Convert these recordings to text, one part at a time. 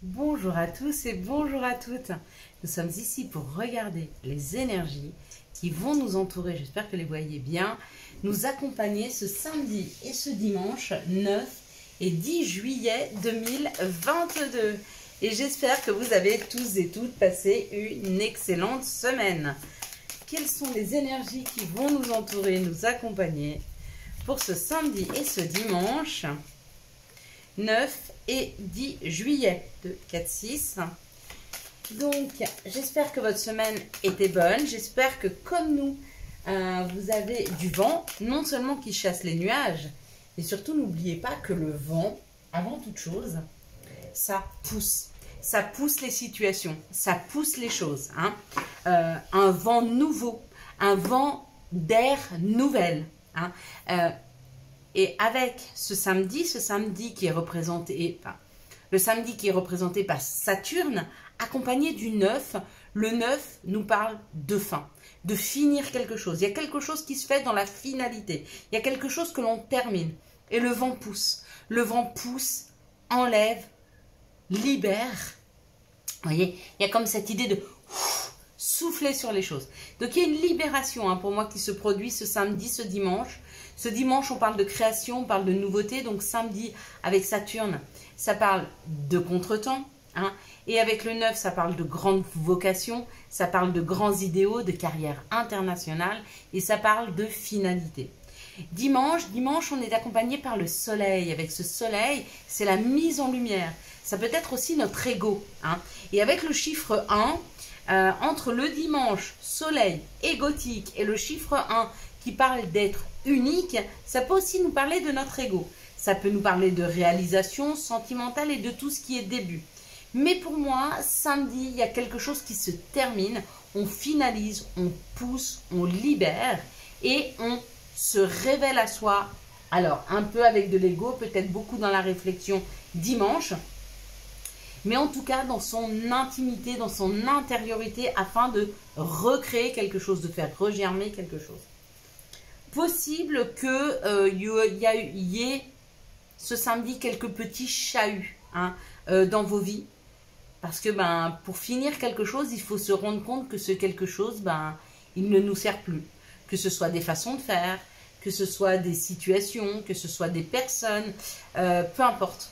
Bonjour à tous et bonjour à toutes. Nous sommes ici pour regarder les énergies qui vont nous entourer, j'espère que vous les voyez bien, nous accompagner ce samedi et ce dimanche 9 et 10 juillet 2022. Et j'espère que vous avez tous et toutes passé une excellente semaine. Quelles sont les énergies qui vont nous entourer, nous accompagner pour ce samedi et ce dimanche 9 et 10 juillet de 4-6. Donc, j'espère que votre semaine était bonne. J'espère que comme nous, vous avez du vent, non seulement qui chasse les nuages, mais surtout n'oubliez pas que le vent, avant toute chose, ça pousse. Ça pousse les situations, ça pousse les choses. Hein. Un vent nouveau, un vent d'air nouvelle. Hein. Et avec ce samedi qui est représenté, le samedi qui est représenté par Saturne, accompagné du 9, le 9 nous parle de fin, de finir quelque chose. Il y a quelque chose qui se fait dans la finalité. Il y a quelque chose que l'on termine. Et le vent pousse. Le vent pousse, enlève, libère. Vous voyez, il y a comme cette idée de souffler sur les choses. Donc il y a une libération pour moi qui se produit ce samedi, ce dimanche. Ce dimanche, on parle de création, on parle de nouveauté. Donc samedi, avec Saturne, ça parle de contretemps. Hein, et avec le 9, ça parle de grandes vocations, ça parle de grands idéaux, de carrière internationale. Et ça parle de finalité. Dimanche, on est accompagné par le soleil. Avec ce soleil, c'est la mise en lumière. Ça peut être aussi notre ego. Hein. Et avec le chiffre 1, entre le dimanche, soleil, égotique, et le chiffre 1 qui parle d'être unique, ça peut aussi nous parler de notre ego. Ça peut nous parler de réalisation sentimentale et de tout ce qui est début. Mais pour moi, samedi, il y a quelque chose qui se termine. On finalise, on pousse, on libère et on se révèle à soi. Alors, un peu avec de l'ego, peut-être beaucoup dans la réflexion dimanche. Mais en tout cas dans son intimité, dans son intériorité, afin de recréer quelque chose, de faire regermer quelque chose. Possible qu'il y ait ce samedi quelques petits chahuts dans vos vies. Parce que pour finir quelque chose, il faut se rendre compte que ce quelque chose, il ne nous sert plus. Que ce soit des façons de faire, que ce soit des situations, que ce soit des personnes, peu importe.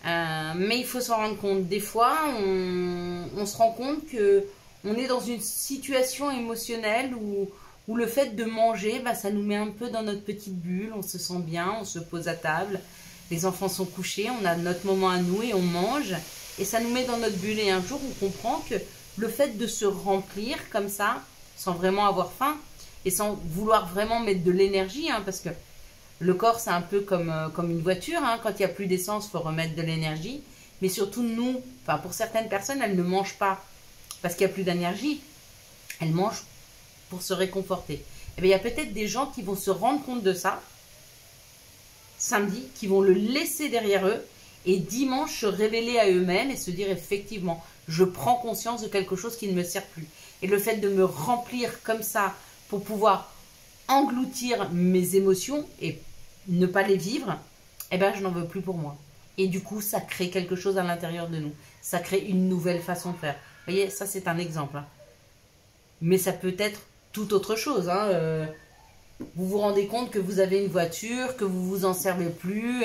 Mais il faut s'en rendre compte. Des fois, on se rend compte qu'on est dans une situation émotionnelle où le fait de manger, ça nous met un peu dans notre petite bulle. On se sent bien, on se pose à table. Les enfants sont couchés, on a notre moment à nous et on mange. Et ça nous met dans notre bulle. Et un jour, on comprend que le fait de se remplir comme ça, sans vraiment avoir faim, et sans vouloir vraiment mettre de l'énergie, parce que le corps, c'est un peu comme une voiture. Quand il n'y a plus d'essence, il faut remettre de l'énergie. Mais surtout, nous, pour certaines personnes, elles ne mangent pas parce qu'il n'y a plus d'énergie. Elles mangent pour se réconforter. Et bien, il y a peut-être des gens qui vont se rendre compte de ça, samedi, qui vont le laisser derrière eux, et dimanche, se révéler à eux-mêmes et se dire, effectivement, je prends conscience de quelque chose qui ne me sert plus. Et le fait de me remplir comme ça, pour pouvoir engloutir mes émotions et ne pas les vivre, je n'en veux plus pour moi. Et du coup, ça crée quelque chose à l'intérieur de nous. Ça crée une nouvelle façon de faire. Vous voyez, ça c'est un exemple. Mais ça peut être tout autre chose. Vous vous rendez compte que vous avez une voiture, que vous vous en servez plus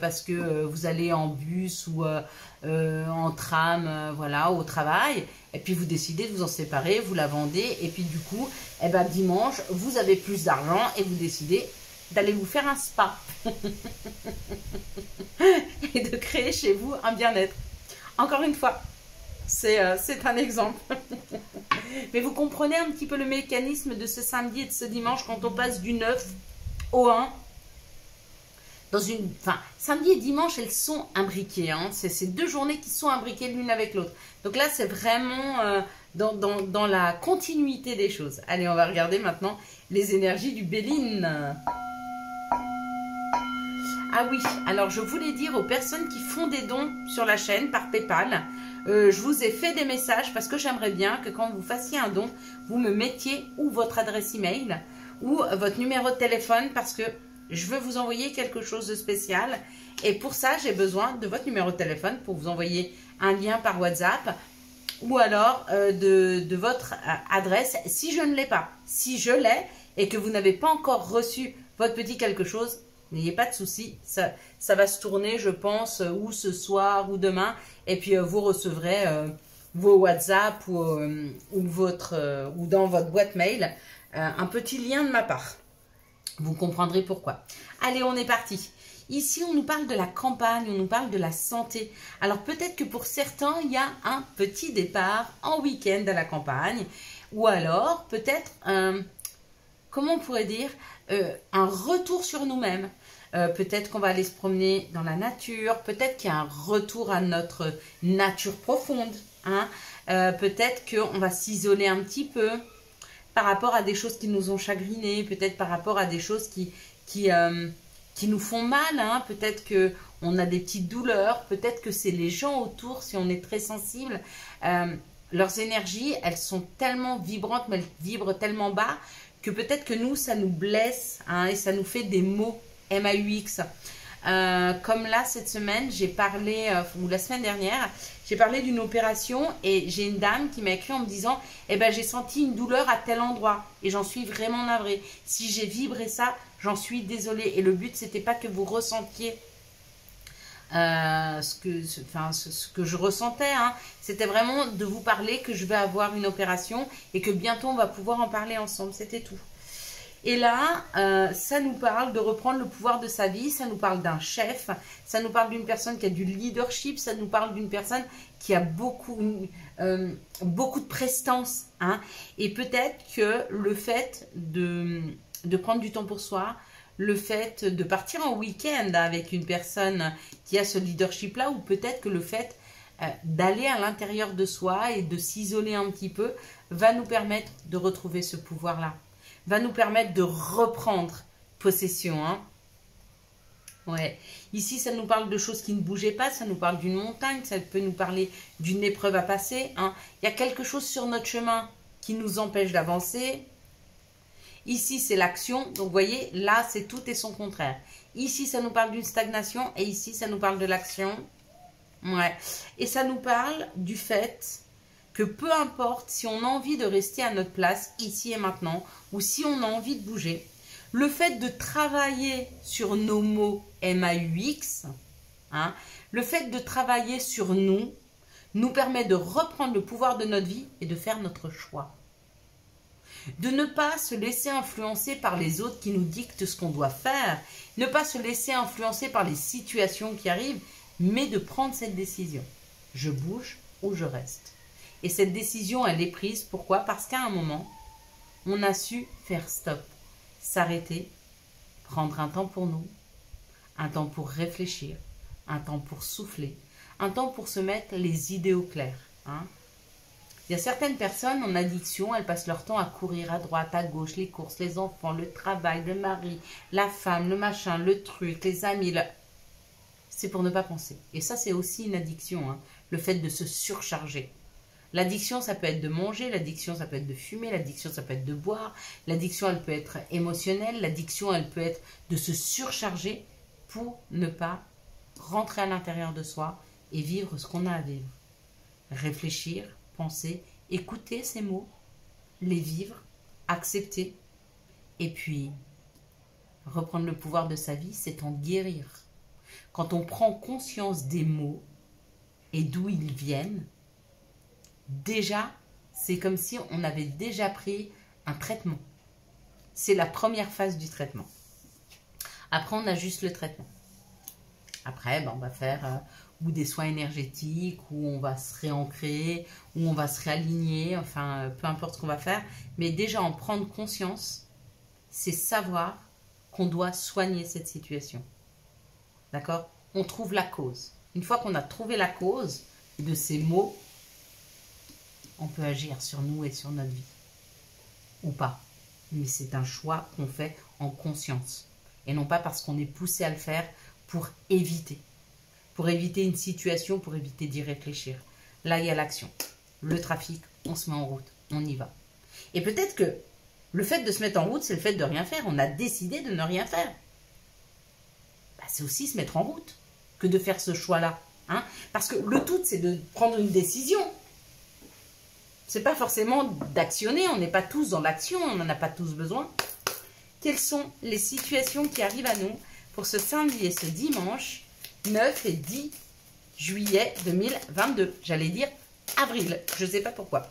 parce que vous allez en bus ou en tram, voilà, au travail. Et puis vous décidez de vous en séparer, vous la vendez. Et puis du coup, dimanche, vous avez plus d'argent et vous décidez d'aller vous faire un spa et de créer chez vous un bien-être. Encore une fois, c'est un exemple. Mais vous comprenez un petit peu le mécanisme de ce samedi et de ce dimanche quand on passe du 9 au 1. Samedi et dimanche, elles sont imbriquées. C'est deux journées qui sont imbriquées l'une avec l'autre. Donc là, c'est vraiment dans la continuité des choses. Allez, on va regarder maintenant les énergies du Béline. Ah oui, alors je voulais dire aux personnes qui font des dons sur la chaîne par PayPal, je vous ai fait des messages parce que j'aimerais bien que quand vous fassiez un don, vous me mettiez ou votre adresse email ou votre numéro de téléphone parce que je veux vous envoyer quelque chose de spécial Et pour ça, j'ai besoin de votre numéro de téléphone pour vous envoyer un lien par WhatsApp ou alors de votre adresse si je ne l'ai pas. Si je l'ai et que vous n'avez pas encore reçu votre petit quelque chose, n'ayez pas de souci. Ça va se tourner, je pense, ou ce soir ou demain. Et puis, vous recevrez vos WhatsApp ou dans votre boîte mail un petit lien de ma part. Vous comprendrez pourquoi. Allez, on est parti. Ici, on nous parle de la campagne, on nous parle de la santé. Alors, peut-être que pour certains, il y a un petit départ en week-end à la campagne. Ou alors, peut-être, comment on pourrait dire, un retour sur nous-mêmes. Peut-être qu'on va aller se promener dans la nature. Peut-être qu'il y a un retour à notre nature profonde. Hein. Peut-être qu'on va s'isoler un petit peu par rapport à des choses qui nous ont chagrinés. Peut-être par rapport à des choses qui nous font mal, hein. Peut-être qu'on a des petites douleurs, peut-être que c'est les gens autour, si on est très sensible, leurs énergies, elles sont tellement vibrantes, mais elles vibrent tellement bas, que peut-être que nous, ça nous blesse, hein, et ça nous fait des maux, MAUX. Comme là, cette semaine, j'ai parlé, ou la semaine dernière, j'ai parlé d'une opération et j'ai une dame qui m'a écrit en me disant « Eh ben, j'ai senti une douleur à tel endroit et j'en suis vraiment navrée. Si j'ai vibré ça, j'en suis désolée. » Et le but, c'était pas que vous ressentiez ce que je ressentais. Hein. C'était vraiment de vous parler que je vais avoir une opération et que bientôt, on va pouvoir en parler ensemble. C'était tout. Et là, ça nous parle de reprendre le pouvoir de sa vie, ça nous parle d'un chef, ça nous parle d'une personne qui a du leadership, ça nous parle d'une personne qui a beaucoup de prestance. Hein. Et peut-être que le fait de prendre du temps pour soi, le fait de partir en week-end avec une personne qui a ce leadership-là, ou peut-être que le fait d'aller à l'intérieur de soi et de s'isoler un petit peu, va nous permettre de retrouver ce pouvoir-là. Va nous permettre de reprendre possession. Hein. Ouais. Ici, ça nous parle de choses qui ne bougeaient pas, ça nous parle d'une montagne, ça peut nous parler d'une épreuve à passer. Hein. Il y a quelque chose sur notre chemin qui nous empêche d'avancer. Ici, c'est l'action. Donc, vous voyez, là, c'est tout et son contraire. Ici, ça nous parle d'une stagnation et ici, ça nous parle de l'action. Ouais. Et ça nous parle du fait que peu importe si on a envie de rester à notre place ici et maintenant ou si on a envie de bouger, le fait de travailler sur nos mots MAUX, hein, le fait de travailler sur nous permet de reprendre le pouvoir de notre vie et de faire notre choix. De ne pas se laisser influencer par les autres qui nous dictent ce qu'on doit faire, ne pas se laisser influencer par les situations qui arrivent, mais de prendre cette décision. Je bouge ou je reste. Et cette décision, elle est prise. Pourquoi? Parce qu'à un moment, on a su faire stop, s'arrêter, prendre un temps pour nous, un temps pour réfléchir, un temps pour souffler, un temps pour se mettre les idées au clair. Hein. Il y a certaines personnes en addiction, elles passent leur temps à courir à droite, à gauche, les courses, les enfants, le travail, le mari, la femme, le machin, le truc, les amis. C'est pour ne pas penser. Et ça, c'est aussi une addiction, hein, le fait de se surcharger. L'addiction, ça peut être de manger, l'addiction, ça peut être de fumer, l'addiction, ça peut être de boire, l'addiction, elle peut être émotionnelle, l'addiction, elle peut être de se surcharger pour ne pas rentrer à l'intérieur de soi et vivre ce qu'on a à vivre. Réfléchir, penser, écouter ces mots, les vivre, accepter, et puis reprendre le pouvoir de sa vie, c'est en guérir. Quand on prend conscience des mots et d'où ils viennent, déjà, c'est comme si on avait déjà pris un traitement. C'est la première phase du traitement. Après, on a juste le traitement. Après, ben, on va faire ou des soins énergétiques, ou on va se réancrer, ou on va se réaligner, enfin, peu importe ce qu'on va faire. Mais déjà, en prendre conscience, c'est savoir qu'on doit soigner cette situation. D'accord? On trouve la cause. Une fois qu'on a trouvé la cause de ces mots, on peut agir sur nous et sur notre vie. Ou pas. Mais c'est un choix qu'on fait en conscience. Et non pas parce qu'on est poussé à le faire pour éviter. Pour éviter une situation, pour éviter d'y réfléchir. Là, il y a l'action. Le trafic, on se met en route. On y va. Et peut-être que le fait de se mettre en route, c'est le fait de rien faire. On a décidé de ne rien faire. Bah, c'est aussi se mettre en route. que de faire ce choix-là. Hein? Parce que le tout, c'est de prendre une décision. C'est pas forcément d'actionner, on n'est pas tous dans l'action, on n'en a pas tous besoin. Quelles sont les situations qui arrivent à nous pour ce samedi et ce dimanche 9 et 10 juillet 2022? J'allais dire avril, je ne sais pas pourquoi.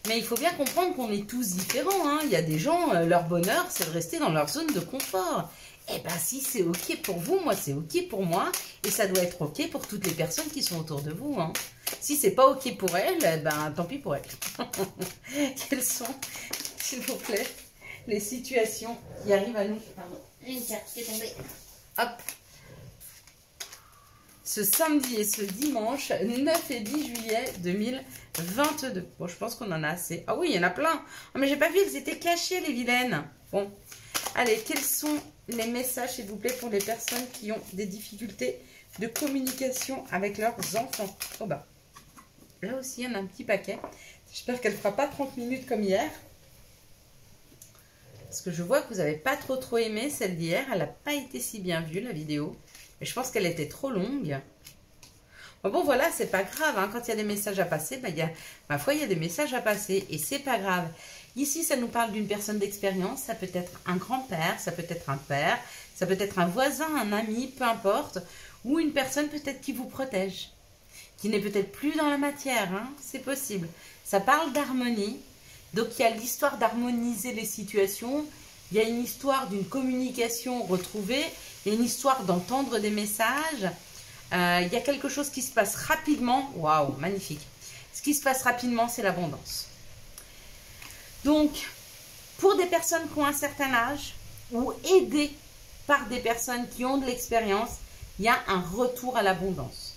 Mais il faut bien comprendre qu'on est tous différents. Hein. Il y a des gens, leur bonheur, c'est de rester dans leur zone de confort. Eh bien, si c'est OK pour vous, moi, c'est OK pour moi. Et ça doit être OK pour toutes les personnes qui sont autour de vous. Hein. Si c'est pas OK pour elles, eh ben, tant pis pour elles. Quelles sont, s'il vous plaît, les situations qui arrivent à nous? Pardon, une carte qui est tombée. Hop. Ce samedi et ce dimanche, 9 et 10 juillet 2022. Bon, je pense qu'on en a assez. Ah oui, il y en a plein. Oh, mais j'ai pas vu, elles étaient cachées, les vilaines. Bon. Allez, quels sont les messages, s'il vous plaît, pour les personnes qui ont des difficultés de communication avec leurs enfants? Oh bah, là aussi, il y en a un petit paquet. J'espère qu'elle ne fera pas 30 minutes comme hier. Parce que je vois que vous n'avez pas trop aimé celle d'hier. Elle n'a pas été si bien vue, la vidéo. Et je pense qu'elle était trop longue. Bon, voilà, c'est pas grave. Hein. Quand il y a des messages à passer, ma foi, il y a des messages à passer. Et c'est pas grave. Ici, ça nous parle d'une personne d'expérience. Ça peut être un grand-père, ça peut être un père, ça peut être un voisin, un ami, peu importe. Ou une personne peut-être qui vous protège. Qui n'est peut-être plus dans la matière. Hein. C'est possible. Ça parle d'harmonie. Donc, il y a l'histoire d'harmoniser les situations. Il y a une histoire d'une communication retrouvée. Il y a une histoire d'entendre des messages. Il y a quelque chose qui se passe rapidement. Waouh, magnifique. Ce qui se passe rapidement, c'est l'abondance. Donc, pour des personnes qui ont un certain âge ou aidées par des personnes qui ont de l'expérience, il y a un retour à l'abondance.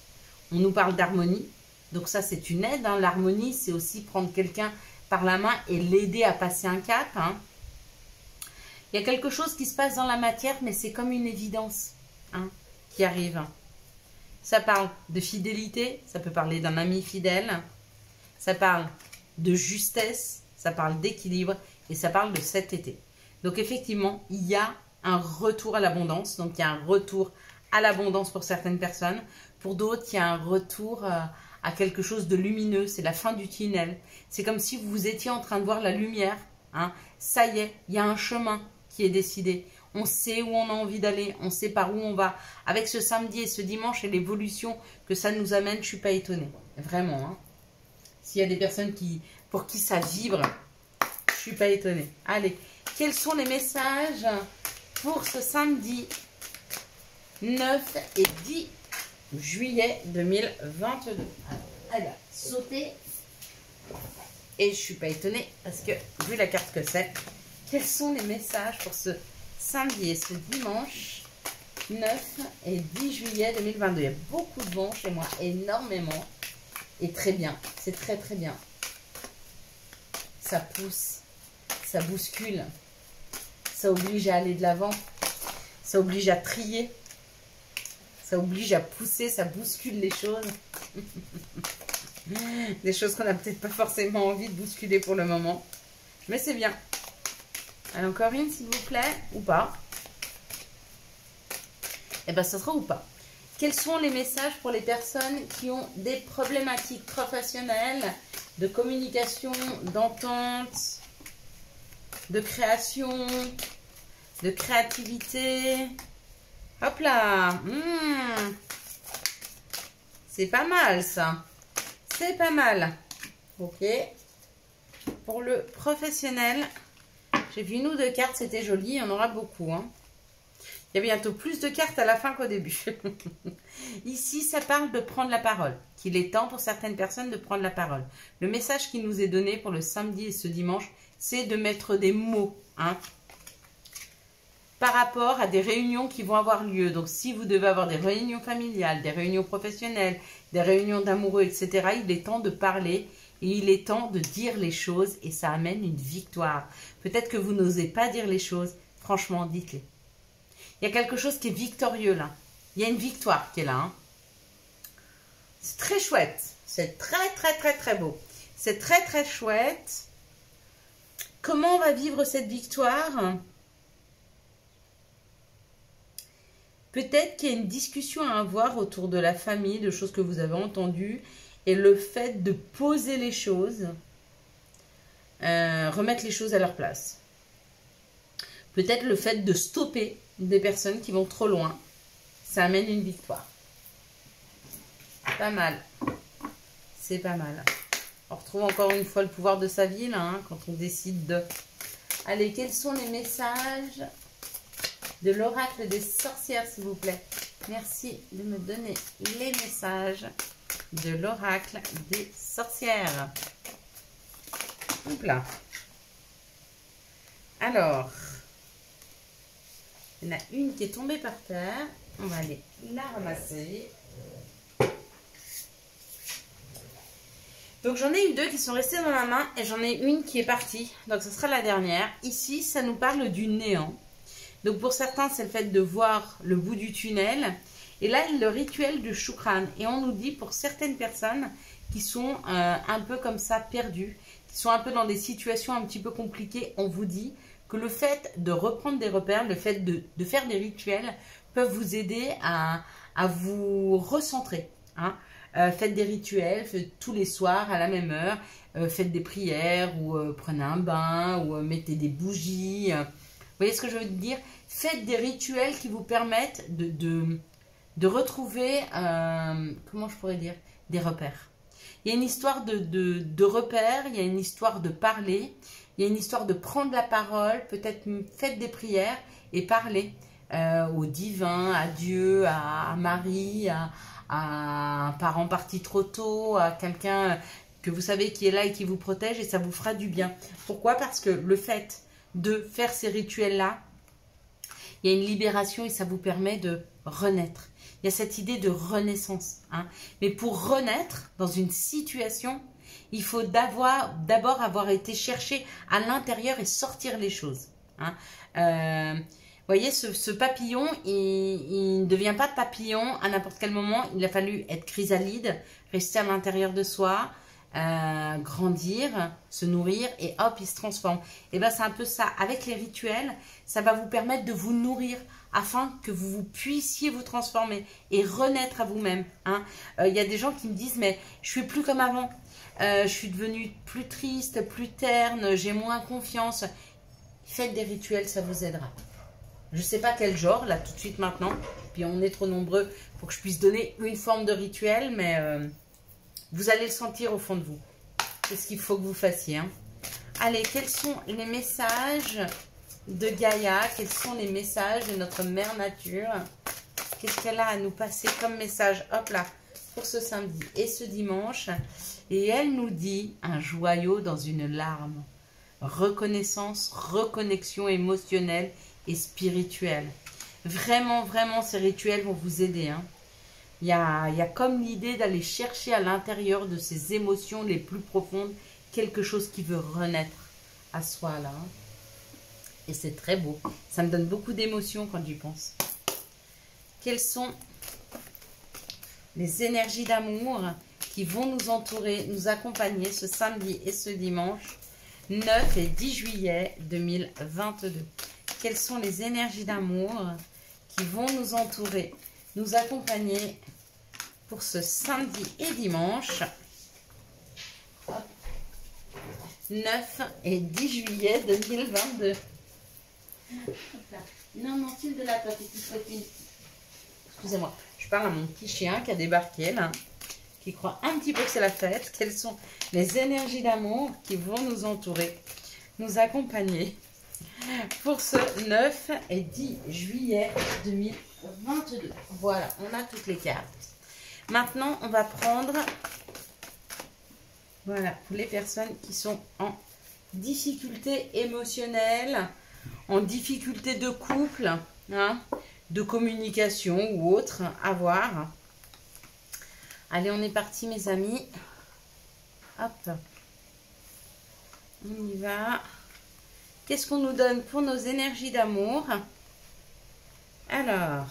On nous parle d'harmonie. Donc ça, c'est une aide. Hein. L'harmonie, c'est aussi prendre quelqu'un par la main et l'aider à passer un cap. Hein. Il y a quelque chose qui se passe dans la matière, mais c'est comme une évidence qui arrive. Ça parle de fidélité, ça peut parler d'un ami fidèle, ça parle de justesse, ça parle d'équilibre et ça parle de cet été. Donc effectivement, il y a un retour à l'abondance. Donc il y a un retour à l'abondance pour certaines personnes. Pour d'autres, il y a un retour à quelque chose de lumineux. C'est la fin du tunnel. C'est comme si vous étiez en train de voir la lumière. Hein. Ça y est, il y a un chemin qui est décidé. On sait où on a envie d'aller, on sait par où on va. Avec ce samedi et ce dimanche et l'évolution que ça nous amène, je ne suis pas étonnée. Vraiment. Hein. S'il y a des personnes pour qui ça vibre, je ne suis pas étonnée. Allez, quels sont les messages pour ce samedi 9 et 10 juillet 2022? Alors, elle a sauté. Et je ne suis pas étonnée parce que, vu la carte que c'est, quels sont les messages pour ce samedi et ce dimanche 9 et 10 juillet 2022? Il y a beaucoup de vent chez moi, énormément. Et très bien, c'est très bien. Ça pousse, ça bouscule, ça oblige à aller de l'avant, ça oblige à trier, ça oblige à pousser, ça bouscule les choses. Des choses qu'on n'a peut-être pas forcément envie de bousculer pour le moment. Mais c'est bien. Allez, encore une, s'il vous plaît, ou pas? Eh bien, ça sera ou pas. Quels sont les messages pour les personnes qui ont des problématiques professionnelles, de communication, d'entente, de création, de créativité? Hop là. C'est pas mal, ça. C'est pas mal. Ok. Pour le professionnel, j'ai vu une ou deux cartes, c'était joli. Il y en aura beaucoup. Hein. Il y a bientôt plus de cartes à la fin qu'au début. Ici, ça parle de prendre la parole. Qu'il est temps pour certaines personnes de prendre la parole. Le message qui nous est donné pour le samedi et ce dimanche, c'est de mettre des mots. Hein, par rapport à des réunions qui vont avoir lieu. Donc, si vous devez avoir des réunions familiales, des réunions professionnelles, des réunions d'amoureux, etc., il est temps de parler et il est temps de dire les choses et ça amène une victoire. Peut-être que vous n'osez pas dire les choses. Franchement, dites-les. Il y a quelque chose qui est victorieux là. Il y a une victoire qui est là. Hein. C'est très chouette. C'est très beau. C'est très chouette. Comment on va vivre cette victoire ? Peut-être qu'il y a une discussion à avoir autour de la famille, de choses que vous avez entendues, et le fait de poser les choses, remettre les choses à leur place. Peut-être le fait de stopper des personnes qui vont trop loin, ça amène une victoire. Pas mal. C'est pas mal. On retrouve encore une fois le pouvoir de sa vie, là, hein, quand on décide de... Allez, quels sont les messages de l'oracle des sorcières, s'il vous plaît? Merci de me donner les messages de l'oracle des sorcières. Hop là. Alors, il y en a une qui est tombée par terre. On va aller la ramasser. Donc j'en ai eu deux qui sont restées dans ma main et j'en ai une qui est partie. Donc ce sera la dernière. Ici, ça nous parle du néant. Donc pour certains, c'est le fait de voir le bout du tunnel. Et là, le rituel du Shukran. Et on nous dit pour certaines personnes qui sont un peu comme ça perdues, qui sont un peu dans des situations un petit peu compliquées, on vous dit que le fait de reprendre des repères, le fait de faire des rituels peuvent vous aider à vous recentrer. Hein. Faites des rituels, faites tous les soirs à la même heure, faites des prières ou prenez un bain ou mettez des bougies. Vous voyez ce que je veux dire? Faites des rituels qui vous permettent de retrouver, comment je pourrais dire, des repères. Il y a une histoire de repères, il y a une histoire de parler, il y a une histoire de prendre la parole, peut-être faites des prières et parlez au divin, à Dieu, à Marie, à un parent parti trop tôt, à quelqu'un que vous savez qui est là et qui vous protège et ça vous fera du bien. Pourquoi? Parce que le fait de faire ces rituels-là, il y a une libération et ça vous permet de renaître. Il y a cette idée de renaissance. Hein. Mais pour renaître dans une situation, il faut d'abord avoir été chercher à l'intérieur et sortir les choses. Hein. Vous voyez, ce papillon, il ne devient pas papillon à n'importe quel moment. Il a fallu être chrysalide, rester à l'intérieur de soi, grandir, se nourrir et hop, il se transforme. Et bien, c'est un peu ça. Avec les rituels, ça va vous permettre de vous nourrir afin que vous puissiez vous transformer et renaître à vous-même. Hein. Y a des gens qui me disent, mais je suis plus comme avant. Je suis devenue plus triste, plus terne, j'ai moins confiance. Faites des rituels, ça vous aidera. Je ne sais pas quel genre, là, tout de suite, maintenant. Puis on est trop nombreux pour que je puisse donner une forme de rituel, mais vous allez le sentir au fond de vous. C'est ce qu'il faut que vous fassiez. Hein. Allez, quels sont les messages de Gaïa? Quels sont les messages de notre mère nature? Qu'est-ce qu'elle a à nous passer comme message? Hop là, pour ce samedi et ce dimanche. Et elle nous dit un joyau dans une larme. Reconnaissance, reconnexion émotionnelle et spirituelle. Vraiment, vraiment, ces rituels vont vous aider. Hein. Il y a comme l'idée d'aller chercher à l'intérieur de ces émotions les plus profondes quelque chose qui veut renaître à soi là. Hein. Et c'est très beau. Ça me donne beaucoup d'émotions quand j'y pense. Quelles sont les énergies d'amour qui vont nous entourer, nous accompagner ce samedi et ce dimanche 9 et 10 juillet 2022. Quelles sont les énergies d'amour qui vont nous entourer, nous accompagner pour ce samedi et dimanche 9 et 10 juillet 2022. Non, non-t-il de la petite copine? Excusez-moi, je parle à mon petit chien qui a débarqué là, qui croit un petit peu que c'est la fête. Quelles sont les énergies d'amour qui vont nous entourer, nous accompagner pour ce 9 et 10 juillet 2022. Voilà, on a toutes les cartes. Maintenant, on va prendre, voilà, pour les personnes qui sont en difficulté émotionnelle, en difficulté de couple, hein, de communication ou autre, à voir. Allez, on est parti, mes amis. Hop. On y va. Qu'est-ce qu'on nous donne pour nos énergies d'amour? Alors.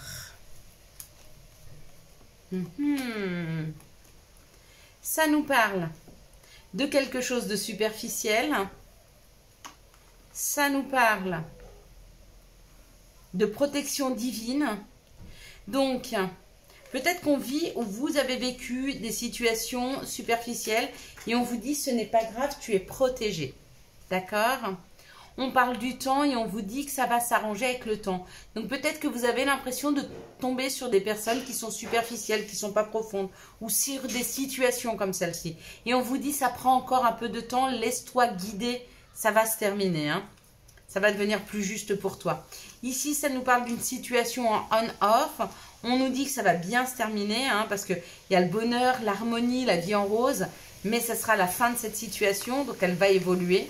Ça nous parle de quelque chose de superficiel. Ça nous parle de protection divine. Donc, peut-être qu'on vit ou vous avez vécu des situations superficielles et on vous dit ce n'est pas grave, tu es protégé. D'accord? On parle du temps et on vous dit que ça va s'arranger avec le temps. Donc peut-être que vous avez l'impression de tomber sur des personnes qui sont superficielles, qui ne sont pas profondes, ou sur des situations comme celle-ci. Et on vous dit ça prend encore un peu de temps, laisse-toi guider, ça va se terminer. Hein. Ça va devenir plus juste pour toi. Ici, ça nous parle d'une situation en on-off. On nous dit que ça va bien se terminer, hein, parce qu'il y a le bonheur, l'harmonie, la vie en rose, mais ça sera la fin de cette situation, donc elle va évoluer.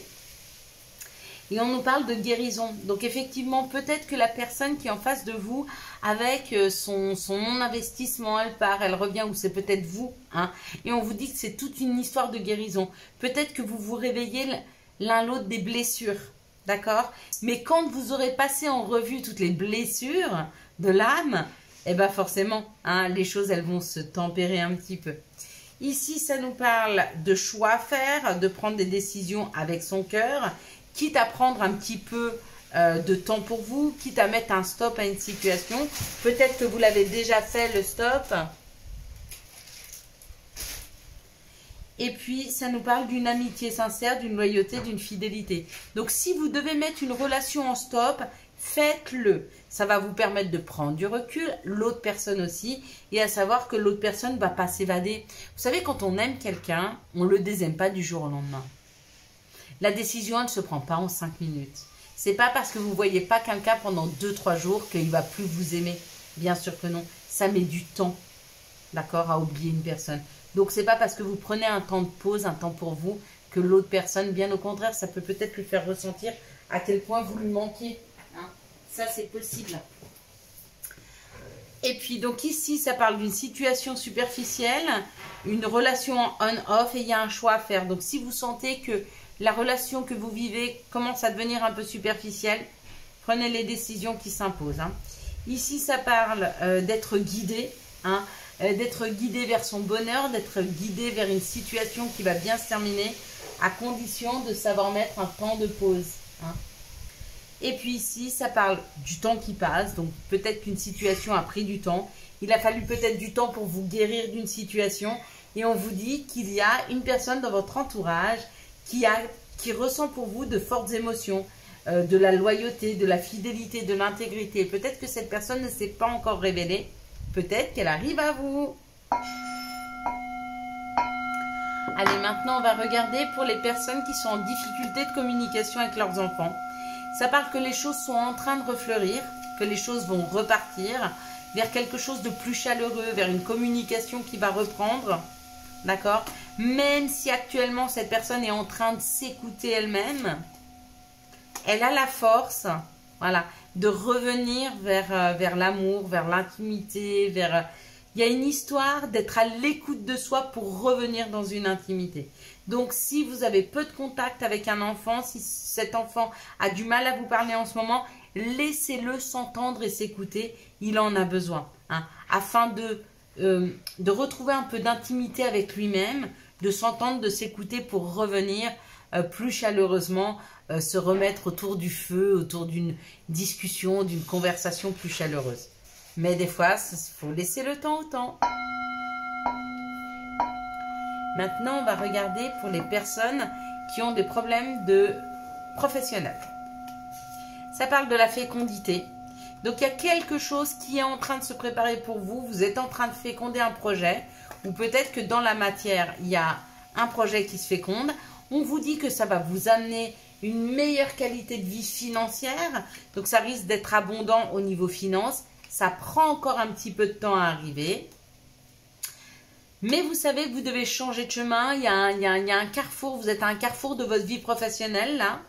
Et on nous parle de guérison. Donc effectivement, peut-être que la personne qui est en face de vous, avec son non-investissement, elle part, elle revient, ou c'est peut-être vous. Hein, et on vous dit que c'est toute une histoire de guérison. Peut-être que vous vous réveillez l'un l'autre des blessures. D'accord? Mais quand vous aurez passé en revue toutes les blessures de l'âme, eh bien forcément, hein, les choses, elles vont se tempérer un petit peu. Ici, ça nous parle de choix à faire, de prendre des décisions avec son cœur, quitte à prendre un petit peu de temps pour vous, quitte à mettre un stop à une situation. Peut-être que vous l'avez déjà fait, le stop. Et puis, ça nous parle d'une amitié sincère, d'une loyauté, d'une fidélité. Donc, si vous devez mettre une relation en stop, faites-le. Ça va vous permettre de prendre du recul, l'autre personne aussi, et à savoir que l'autre personne ne va pas s'évader. Vous savez, quand on aime quelqu'un, on ne le désaime pas du jour au lendemain. La décision, elle ne se prend pas en 5 minutes. C'est pas parce que vous ne voyez pas quelqu'un pendant 2-3 jours qu'il ne va plus vous aimer. Bien sûr que non. Ça met du temps, d'accord, à oublier une personne. Donc, ce n'est pas parce que vous prenez un temps de pause, un temps pour vous, que l'autre personne, bien au contraire, ça peut peut-être lui faire ressentir à quel point vous lui manquez. Hein. Ça, c'est possible. Et puis, donc ici, ça parle d'une situation superficielle, une relation en on-off, et il y a un choix à faire. Donc, si vous sentez que la relation que vous vivez commence à devenir un peu superficielle, prenez les décisions qui s'imposent. Hein. Ici, ça parle d'être guidé, hein, d'être guidé vers son bonheur, d'être guidé vers une situation qui va bien se terminer, à condition de savoir mettre un temps de pause. Hein. Et puis ici, ça parle du temps qui passe, donc peut-être qu'une situation a pris du temps. Il a fallu peut-être du temps pour vous guérir d'une situation, et on vous dit qu'il y a une personne dans votre entourage qui ressent pour vous de fortes émotions, de la loyauté, de la fidélité, de l'intégrité. Peut-être que cette personne ne s'est pas encore révélée. Peut-être qu'elle arrive à vous. Allez, maintenant, on va regarder pour les personnes qui sont en difficulté de communication avec leurs enfants. Ça parle que les choses sont en train de refleurir, que les choses vont repartir vers quelque chose de plus chaleureux, vers une communication qui va reprendre. D'accord? Même si actuellement cette personne est en train de s'écouter elle-même, elle a la force, voilà, de revenir vers l'amour, vers l'intimité, vers... Il y a une histoire d'être à l'écoute de soi pour revenir dans une intimité. Donc, si vous avez peu de contact avec un enfant, si cet enfant a du mal à vous parler en ce moment, laissez-le s'entendre et s'écouter. Il en a besoin, hein, afin de retrouver un peu d'intimité avec lui-même, de s'entendre, de s'écouter pour revenir plus chaleureusement, se remettre autour du feu, autour d'une discussion, d'une conversation plus chaleureuse. Mais des fois, il faut laisser le temps au temps. Maintenant, on va regarder pour les personnes qui ont des problèmes professionnels. Ça parle de la fécondité. Donc, il y a quelque chose qui est en train de se préparer pour vous. Vous êtes en train de féconder un projet. Ou peut-être que dans la matière, il y a un projet qui se féconde. On vous dit que ça va vous amener une meilleure qualité de vie financière. Donc, ça risque d'être abondant au niveau finance. Ça prend encore un petit peu de temps à arriver. Mais vous savez que vous devez changer de chemin. Il y a un carrefour. Vous êtes à un carrefour de votre vie professionnelle, là.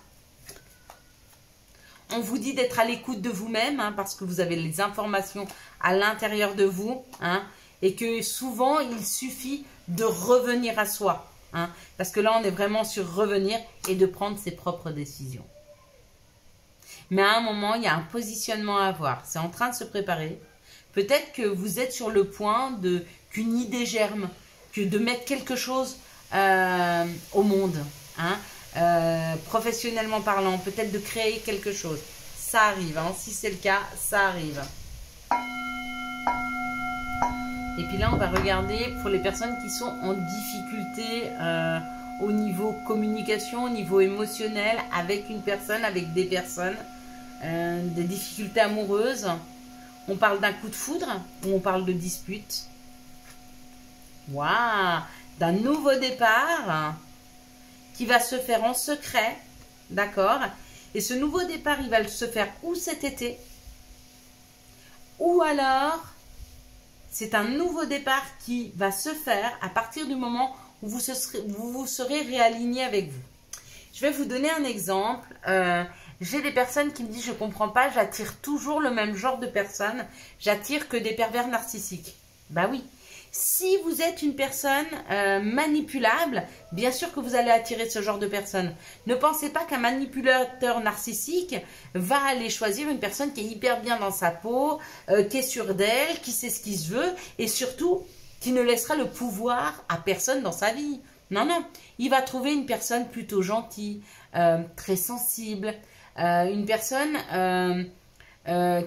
On vous dit d'être à l'écoute de vous-même, hein, parce que vous avez les informations à l'intérieur de vous. Hein, et que souvent, il suffit de revenir à soi. Hein, parce que là, on est vraiment sur revenir et de prendre ses propres décisions. Mais à un moment, il y a un positionnement à avoir. C'est en train de se préparer. Peut-être que vous êtes sur le point qu'une idée germe, que de mettre quelque chose au monde, hein, professionnellement parlant, peut-être de créer quelque chose. Ça arrive, hein, si c'est le cas, ça arrive. Et puis là, on va regarder pour les personnes qui sont en difficulté au niveau communication, au niveau émotionnel, avec une personne, avec des personnes, des difficultés amoureuses. On parle d'un coup de foudre ou on parle de dispute. Waouh! D'un nouveau départ qui va se faire en secret, d'accord? Et ce nouveau départ, il va se faire ou cet été, ou alors, c'est un nouveau départ qui va se faire à partir du moment où vous vous serez réaligné avec vous. Je vais vous donner un exemple. J'ai des personnes qui me disent, je ne comprends pas, j'attire toujours le même genre de personnes. J'attire que des pervers narcissiques. Bah oui. Si vous êtes une personne manipulable, bien sûr que vous allez attirer ce genre de personnes. Ne pensez pas qu'un manipulateur narcissique va aller choisir une personne qui est hyper bien dans sa peau, qui est sûre d'elle, qui sait ce qu'il se veut et surtout qui ne laissera le pouvoir à personne dans sa vie. Non, non. Il va trouver une personne plutôt gentille, très sensible, une personne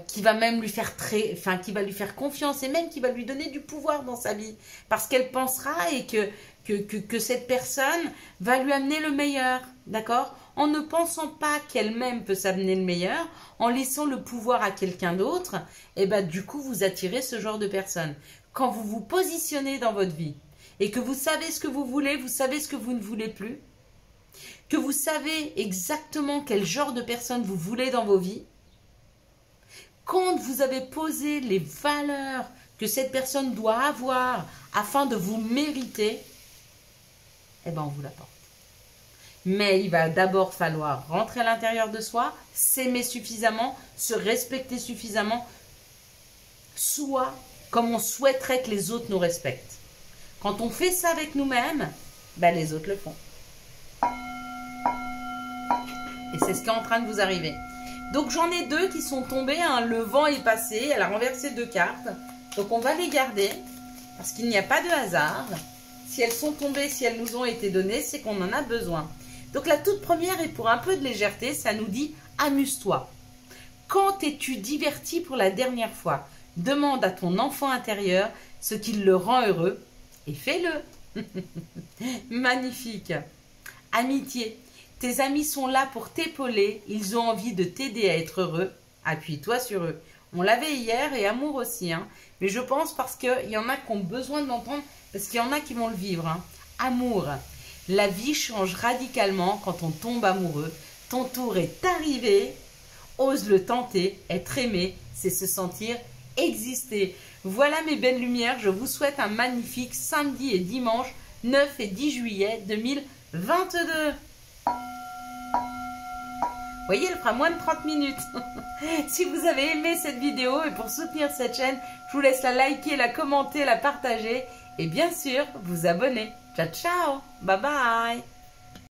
qui va même lui faire qui va lui faire confiance et même qui va lui donner du pouvoir dans sa vie parce qu'elle pensera et que cette personne va lui amener le meilleur, d'accord? En ne pensant pas qu'elle-même peut s'amener le meilleur, en laissant le pouvoir à quelqu'un d'autre, et ben du coup vous attirez ce genre de personne. Quand vous vous positionnez dans votre vie et que vous savez ce que vous voulez, vous savez ce que vous ne voulez plus, que vous savez exactement quel genre de personne vous voulez dans vos vies, quand vous avez posé les valeurs que cette personne doit avoir afin de vous mériter, eh ben on vous l'apporte. Mais il va d'abord falloir rentrer à l'intérieur de soi, s'aimer suffisamment, se respecter suffisamment, soit comme on souhaiterait que les autres nous respectent. Quand on fait ça avec nous-mêmes, ben les autres le font. Et c'est ce qui est en train de vous arriver. Donc j'en ai deux qui sont tombées, hein. Le vent est passé, elle a renversé 2 cartes. Donc on va les garder, parce qu'il n'y a pas de hasard. Si elles sont tombées, si elles nous ont été données, c'est qu'on en a besoin. Donc la toute première est pour un peu de légèreté, ça nous dit « Amuse-toi ». Quand t'es-tu diverti pour la dernière fois? Demande à ton enfant intérieur ce qui le rend heureux et fais-le. Magnifique. Amitié. Tes amis sont là pour t'épauler, ils ont envie de t'aider à être heureux, appuie-toi sur eux. On l'avait hier et amour aussi, hein. Mais je pense parce qu'il y en a qui ont besoin de l'entendre, parce qu'il y en a qui vont le vivre. Hein. Amour, la vie change radicalement quand on tombe amoureux, ton tour est arrivé, ose le tenter, être aimé, c'est se sentir exister. Voilà mes belles lumières, je vous souhaite un magnifique samedi et dimanche 9 et 10 juillet 2022. Vous voyez, elle fera moins de 30 minutes. Si vous avez aimé cette vidéo et pour soutenir cette chaîne, je vous laisse la liker, la commenter, la partager et bien sûr, vous abonner. Ciao, ciao. Bye bye.